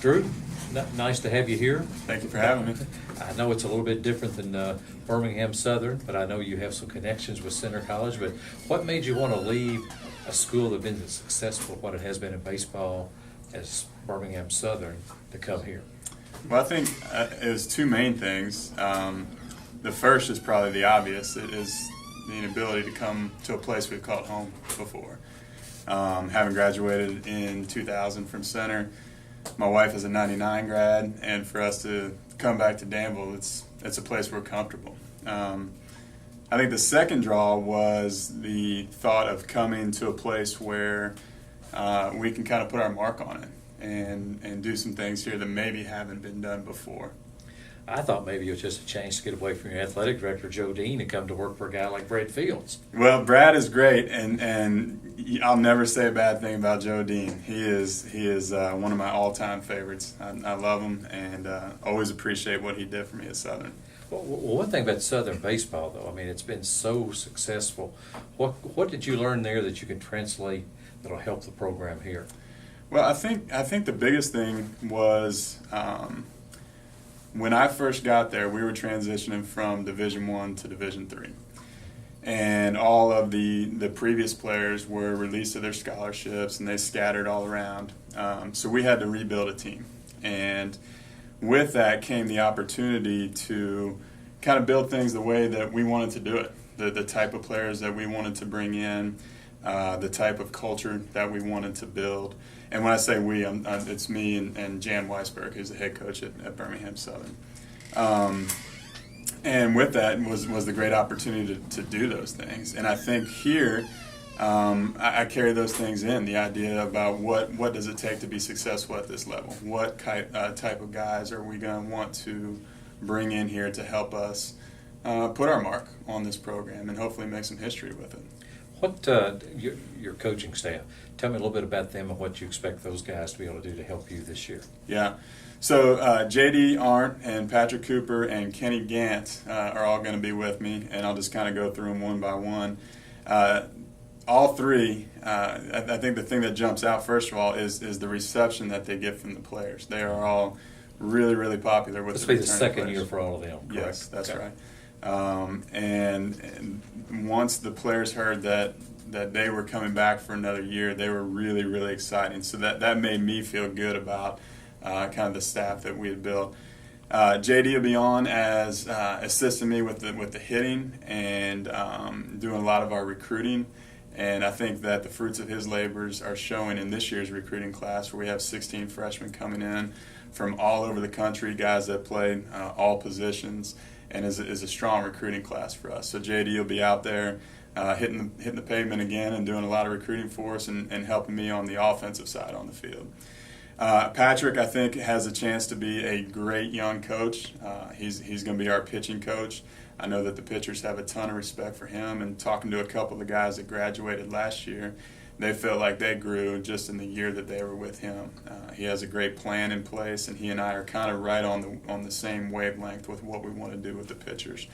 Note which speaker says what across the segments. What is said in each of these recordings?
Speaker 1: Drew, nice to have you here.
Speaker 2: Thank you for having me.
Speaker 1: I know it's a little bit different than Birmingham Southern, but I know you have some connections with Center College. But what made you want to leave a school that has been as successful, what it has been in baseball, as Birmingham Southern, to come here?
Speaker 2: Well, I think it was two main things. The first is probably the obvious. It is the inability to come to a place we've called home before. Having graduated in 2000 from Center, my wife is a 99 grad, and for us to come back to Danville, it's a place we're comfortable. I think the second draw was the thought of coming to a place where we can kind of put our mark on it and do some things here that maybe haven't been done before.
Speaker 1: I thought maybe it was just a chance to get away from your athletic director, Joe Dean, and come to work for a guy like Brad Fields.
Speaker 2: Well, Brad is great, and I'll never say a bad thing about Joe Dean. He is one of my all-time favorites. I love him and always appreciate what he did for me at Southern.
Speaker 1: Well, one thing about Southern baseball, though, I mean, it's been so successful. What did you learn there that you can translate that'll help the program here?
Speaker 2: Well, I think the biggest thing was when I first got there, we were transitioning from Division I to Division III. And all of the previous players were released of their scholarships, and they scattered all around. So we had to rebuild a team. And with that came the opportunity to kind of build things the way that we wanted to do it, the type of players that we wanted to bring in, the type of culture that we wanted to build. And when I say we, it's me and Jan Weisberg, who's the head coach at Birmingham Southern. And with that was the great opportunity to do those things. And I think here, I carry those things in, the idea about what does it take to be successful at this level? What type of guys are we going to want to bring in here to help us put our mark on this program and hopefully make some history with it?
Speaker 1: What your coaching staff, tell me a little bit about them and what you expect those guys to be able to do to help you this year.
Speaker 2: Yeah. So JD Arndt and Patrick Cooper and Kenny Gant are all going to be with me, and I'll just kind of go through them one by one. All three, I think the thing that jumps out first of all is the reception that they get from the players. They are all really, really popular with the returning players.
Speaker 1: This will be the second year for all of them, correct?
Speaker 2: Yes, that's
Speaker 1: okay.
Speaker 2: right. And once the players heard that they were coming back for another year, they were really, really exciting. So that made me feel good about kind of the staff that we had built. JD will be on as assisting me with the hitting and doing a lot of our recruiting. And I think that the fruits of his labors are showing in this year's recruiting class, where we have 16 freshmen coming in from all over the country, guys that play all positions, and is a strong recruiting class for us. So JD will be out there hitting the pavement again and doing a lot of recruiting for us and helping me on the offensive side on the field. Patrick, I think, has a chance to be a great young coach. He's going to be our pitching coach. I know that the pitchers have a ton of respect for him, and talking to a couple of the guys that graduated last year, they felt like they grew just in the year that they were with him. He has a great plan in place, and he and I are kind of right on the same wavelength with what we want to do with the pitchers.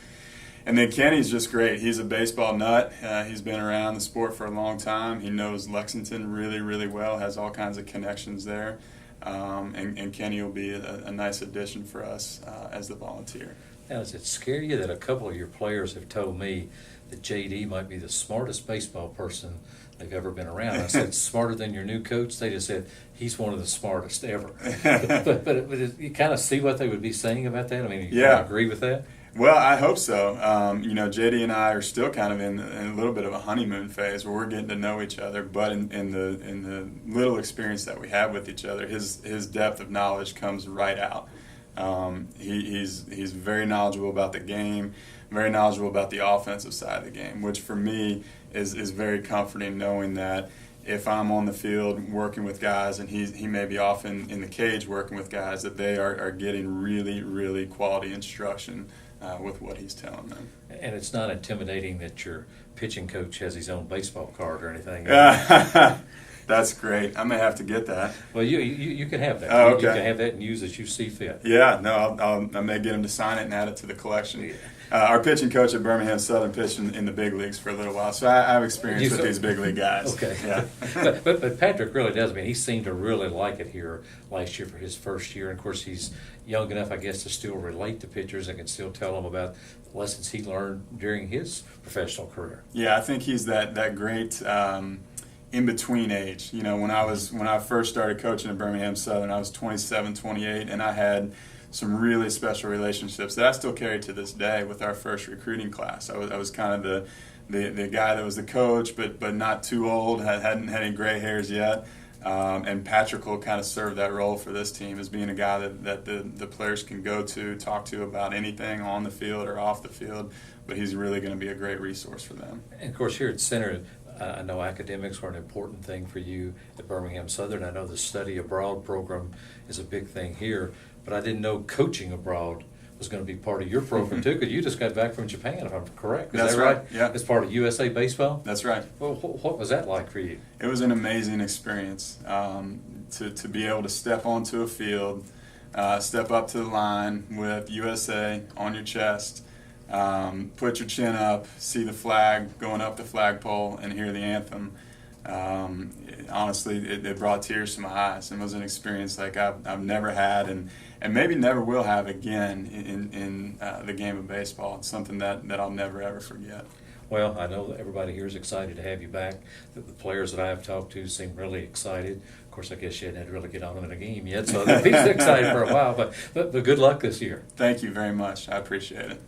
Speaker 2: And then Kenny's just great. He's a baseball nut. He's been around the sport for a long time. He knows Lexington really, really well, has all kinds of connections there. And Kenny will be a nice addition for us as the volunteer.
Speaker 1: Now, does it scare you that a couple of your players have told me that JD might be the smartest baseball person they've ever been around? I said, smarter than your new coach? They just said, he's one of the smartest ever. but you kind of see what they would be saying about that? I mean, you kind of agree with that?
Speaker 2: Well, I hope so. JD and I are still kind of in a little bit of a honeymoon phase where we're getting to know each other. But in the little experience that we have with each other, his depth of knowledge comes right out. He's very knowledgeable about the game, very knowledgeable about the offensive side of the game, which for me is very comforting, knowing that if I'm on the field working with guys and he may be off in the cage working with guys, that they are getting really, really quality instruction with what he's telling them.
Speaker 1: And it's not intimidating that your pitching coach has his own baseball card or anything.
Speaker 2: That's great. I may have to get that.
Speaker 1: Well, you can have that.
Speaker 2: Oh, okay.
Speaker 1: You can have that and use as you see fit.
Speaker 2: Yeah, no, I may get him to sign it and add it to the collection. Our pitching coach at Birmingham Southern pitched in the big leagues for a little while, so I have experience with these big league guys.
Speaker 1: Okay.
Speaker 2: Yeah.
Speaker 1: but Patrick really does. I mean, he seemed to really like it here last year for his first year. And of course, he's young enough, I guess, to still relate to pitchers and can still tell them about the lessons he learned during his professional career.
Speaker 2: Yeah, I think he's that great in between age. You know, when I first started coaching at Birmingham Southern, I was 27, 28, and I had some really special relationships that I still carry to this day with our first recruiting class. I was kind of the guy that was the coach, but not too old, hadn't had any gray hairs yet. And Patrick will kind of serve that role for this team as being a guy that the players can go to, talk to about anything on the field or off the field, but he's really going to be a great resource for them.
Speaker 1: And of course, here at Center, I know academics are an important thing for you at Birmingham Southern. I know the study abroad program is a big thing here, but I didn't know coaching abroad was going to be part of your program too, because you just got back from Japan, if I'm correct. Is
Speaker 2: That's
Speaker 1: that
Speaker 2: right. Yeah.
Speaker 1: As part of USA Baseball?
Speaker 2: That's right.
Speaker 1: Well, what was that like for you?
Speaker 2: It was an amazing experience to be able to step onto a field, step up to the line with USA on your chest, put your chin up, see the flag going up the flagpole, and hear the anthem. Honestly, it brought tears to my eyes, and was an experience like I've never had, and maybe never will have again in the game of baseball. It's something that I'll never ever forget.
Speaker 1: Well, I know that everybody here is excited to have you back. The players that I have talked to seem really excited. Of course, I guess you hadn't had to really get on them in a game yet, so they'll be excited for a while. But good luck this year.
Speaker 2: Thank you very much. I appreciate it.